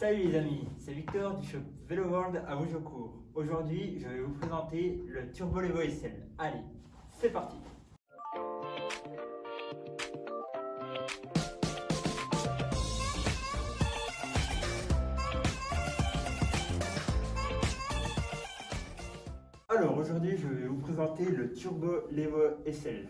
Salut les amis, c'est Victor du shop Vélo World à Moujocourt. Aujourd'hui, je vais vous présenter le Turbo Levo SL. Allez, c'est parti! Alors aujourd'hui, je vais vous présenter le Turbo Levo SL.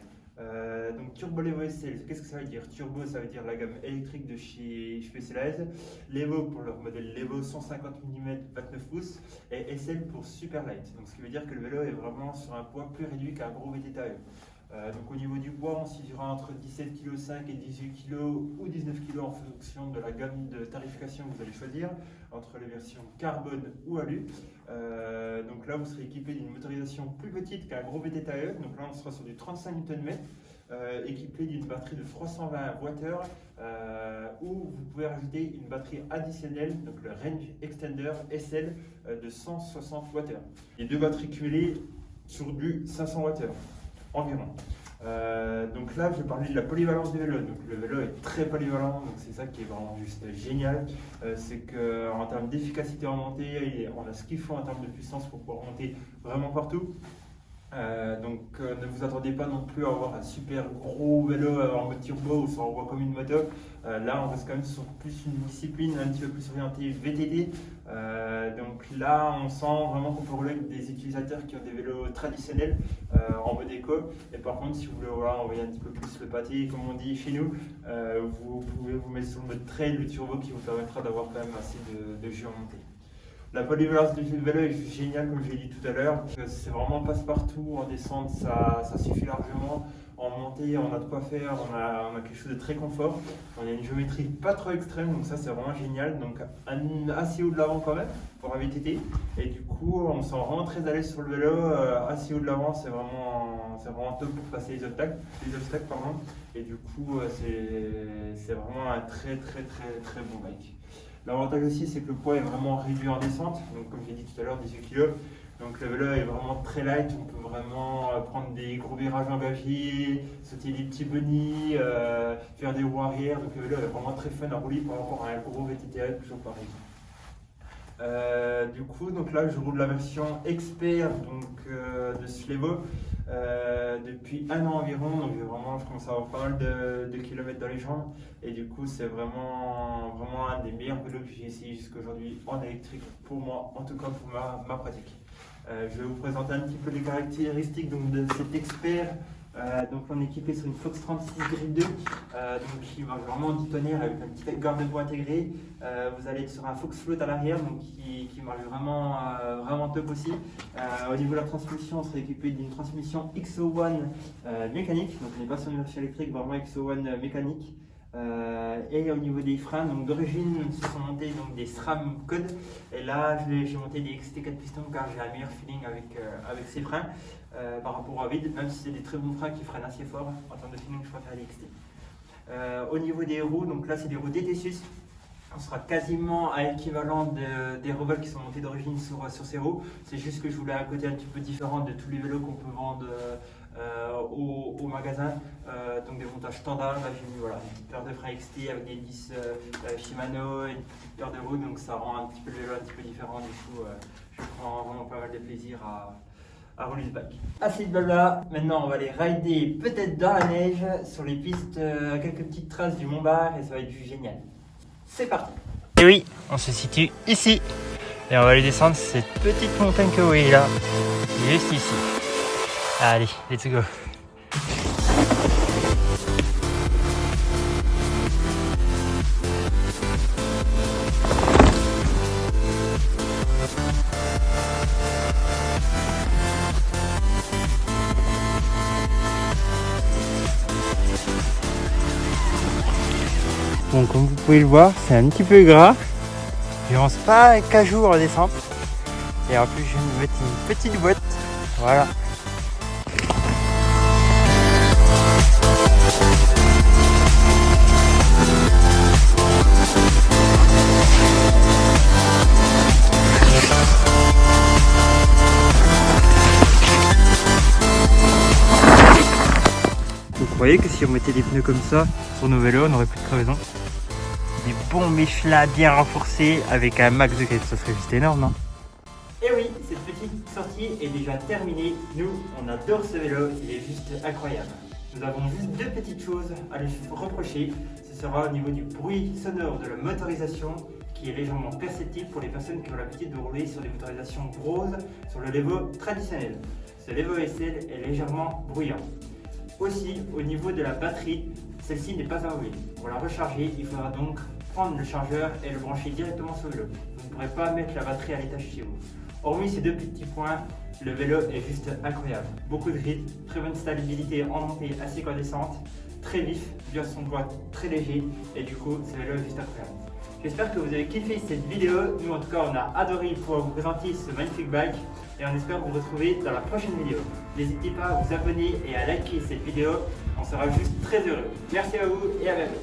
Donc Turbo Levo SL, qu'est-ce que ça veut dire? Turbo, ça veut dire la gamme électrique de chez Specialized. Levo pour leur modèle Levo 150 mm 29 pouces et SL pour Super Light. Donc ce qui veut dire que le vélo est vraiment sur un poids plus réduit qu'un gros VTT. Donc au niveau du poids, on situera entre 17,5 kg et 18 kg ou 19 kg en fonction de la gamme de tarification que vous allez choisir, entre les versions carbone ou alu. Donc là, vous serez équipé d'une motorisation plus petite qu'un gros VTT. Donc là, on sera sur du 35 Nm, équipé d'une batterie de 320 Wh, où vous pouvez rajouter une batterie additionnelle, donc le Range Extender SL de 160 Wh. Les deux batteries cumulées sur du 500 Wh environ. Donc là, je vais parler de la polyvalence du vélo. Donc le vélo est très polyvalent, donc c'est ça qui est vraiment juste génial. C'est qu'en termes d'efficacité en montée, on a ce qu'il faut en termes de puissance pour pouvoir monter vraiment partout. Ne vous attendez pas non plus à avoir un super gros vélo en mode turbo où ça envoie comme une moto. Là, on reste quand même sur plus une discipline un petit peu plus orientée VTT. Donc là, on sent vraiment qu'on peut rouler avec des utilisateurs qui ont des vélos traditionnels en mode éco. Et par contre, si vous voulez envoyer un petit peu plus le pâté, comme on dit chez nous, vous pouvez vous mettre sur le mode trail, le turbo, qui vous permettra d'avoir quand même assez de jus en montée. La polyvalence du vélo est géniale, comme je l'ai dit tout à l'heure. C'est vraiment passe-partout. En descente, ça suffit largement. En montée, on a de quoi faire. On a quelque chose de très confort. On a une géométrie pas trop extrême, donc ça, c'est vraiment génial. Donc, assez haut de l'avant quand même pour un VTT. Et du coup, on sent vraiment très à l'aise sur le vélo. Assez haut de l'avant, c'est vraiment top pour passer les obstacles. Et du coup, c'est vraiment un très bon bike. L'avantage aussi, c'est que le poids est vraiment réduit en descente, donc comme j'ai dit tout à l'heure, 18 kg. Donc le vélo est vraiment très light, on peut vraiment prendre des gros virages engagés, sauter des petits bunnies, faire des roues arrière. Donc le vélo est vraiment très fun à rouler par rapport à un gros VTT, toujours pareil. Du coup, donc là, je roule la version expert de ce Levo depuis un an environ. Donc je commence à avoir pas mal de kilomètres dans les jambes. Et du coup, c'est vraiment un des meilleurs vélos que j'ai essayé jusqu'à aujourd'hui en électrique, pour moi, en tout cas pour ma pratique. Je vais vous présenter un petit peu les caractéristiques de cet expert. Donc on est équipé sur une Fox 36 Grip 2, qui marche vraiment 10 tonnerres avec une petite gamme de bois intégrée. Vous allez être sur un Fox Float à l'arrière, donc qui marche vraiment top aussi. Au niveau de la transmission, on sera équipé d'une transmission XO1 mécanique, donc on n'est pas sur une version électrique, vraiment XO1 mécanique. Et au niveau des freins, donc d'origine se sont montés donc des SRAM Code, et là j'ai monté des XT4 pistons car j'ai un meilleur feeling avec ces freins par rapport à vide, même si c'est des très bons freins qui freinent assez fort. En termes de feeling, je préfère les XT. Au niveau des roues, donc là c'est des roues DT6. On sera quasiment à l'équivalent des Revel qui sont montés d'origine sur ces roues. C'est juste que je voulais un côté un petit peu différent de tous les vélos qu'on peut vendre au magasin. Donc des montages standards. Là j'ai mis une petite paire de freins XT avec des 10 Shimano et une petite paire de roues. Donc ça rend un petit peu le vélo un petit peu différent. Du coup, je prends vraiment pas mal de plaisir à rouler ce bike. Assez de blabla, maintenant on va aller rider peut-être dans la neige sur les pistes, quelques petites traces du Mont Bar, et ça va être juste génial. C'est parti! Et oui, on se situe ici et on va aller descendre cette petite montagne que vous voyez là, juste ici. Allez, let's go! Bon, comme vous pouvez le voir, c'est un petit peu gras. Je n'avance pas qu'à jour en descente. Et en plus, je vais me mettre une petite boîte. Voilà. Donc vous voyez que si on mettait des pneus comme ça sur nos vélos, on n'aurait plus de crevaison. des bons Michelin bien renforcés avec un max de grip, ça serait juste énorme, non? Et oui, cette petite sortie est déjà terminée. Nous, on adore ce vélo, il est juste incroyable. Nous avons juste deux petites choses à lui reprocher. Ce sera au niveau du bruit sonore de la motorisation qui est légèrement perceptible pour les personnes qui ont l'habitude de rouler sur des motorisations grosses sur le Levo traditionnel. Ce Levo SL est légèrement bruyant. Aussi, au niveau de la batterie, celle-ci n'est pas amovible. Pour la recharger, il faudra donc prendre le chargeur et le brancher directement sur le vélo. Vous ne pourrez pas mettre la batterie à l'étage chez vous. Hormis ces deux petits points, le vélo est juste incroyable. Beaucoup de grip, très bonne stabilité en montée assez descente, très vif, dur son poids très léger et du coup ce vélo est juste incroyable. J'espère que vous avez kiffé cette vidéo. Nous en tout cas on a adoré pouvoir vous présenter ce magnifique bike et on espère vous retrouver dans la prochaine vidéo. N'hésitez pas à vous abonner et à liker cette vidéo, on sera juste très heureux. Merci à vous et à bientôt.